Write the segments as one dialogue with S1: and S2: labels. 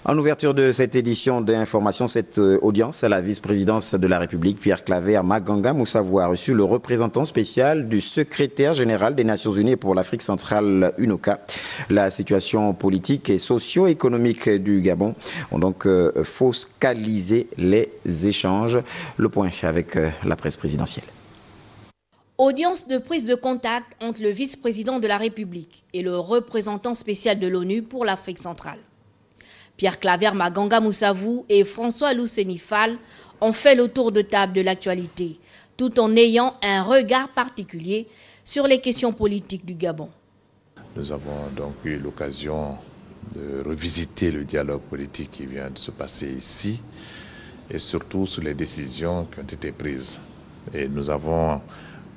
S1: En ouverture de cette édition d'information, cette audience à la vice-présidence de la République, Pierre Claver Maganga Moussavu a reçu le représentant spécial du secrétaire général des Nations Unies pour l'Afrique centrale, UNOCA. La situation politique et socio-économique du Gabon ont donc focalisé les échanges. Le point avec la presse présidentielle.
S2: Audience de prise de contact entre le vice-président de la République et le représentant spécial de l'ONU pour l'Afrique centrale. Pierre Claver Maganga Moussavu et François Lousenifal ont fait le tour de table de l'actualité, tout en ayant un regard particulier sur les questions politiques du Gabon.
S3: Nous avons donc eu l'occasion de revisiter le dialogue politique qui vient de se passer ici et surtout sur les décisions qui ont été prises. Et nous avons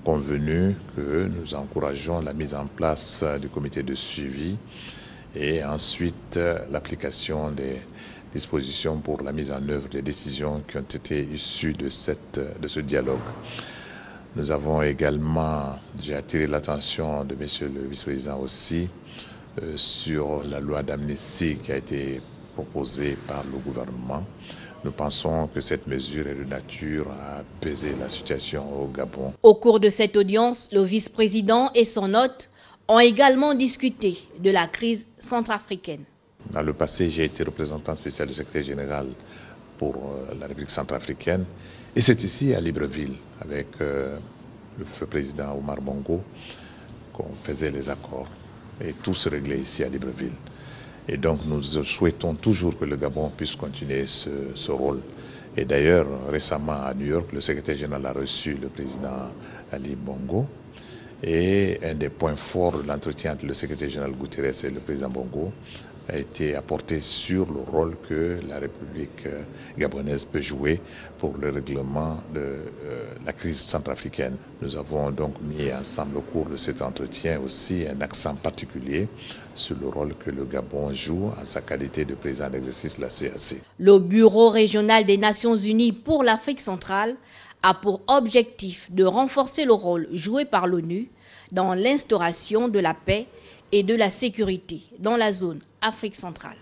S3: convenu que nous encourageons la mise en place du comité de suivi et ensuite l'application des dispositions pour la mise en œuvre des décisions qui ont été issues de ce dialogue. Nous avons également, j'ai attiré l'attention de Monsieur le vice-président aussi, sur la loi d'amnistie qui a été proposée par le gouvernement. Nous pensons que cette mesure est de nature à apaiser la situation au Gabon.
S2: Au cours de cette audience, le vice-président et son hôte ont également discuté de la crise centrafricaine.
S3: Dans le passé, j'ai été représentant spécial du secrétaire général pour la République centrafricaine. Et c'est ici, à Libreville, avec le feu président Omar Bongo, qu'on faisait les accords. Et tout se réglait ici à Libreville. Et donc nous souhaitons toujours que le Gabon puisse continuer ce rôle. Et d'ailleurs, récemment à New York, le secrétaire général a reçu le président Ali Bongo. Et un des points forts de l'entretien entre le secrétaire général Guterres et le président Bongo a été apporté sur le rôle que la République gabonaise peut jouer pour le règlement de la crise centrafricaine. Nous avons donc mis ensemble au cours de cet entretien aussi un accent particulier sur le rôle que le Gabon joue en sa qualité de président d'exercice de la CAC.
S2: Le Bureau régional des Nations Unies pour l'Afrique centrale a pour objectif de renforcer le rôle joué par l'ONU dans l'instauration de la paix et de la sécurité dans la zone Afrique centrale.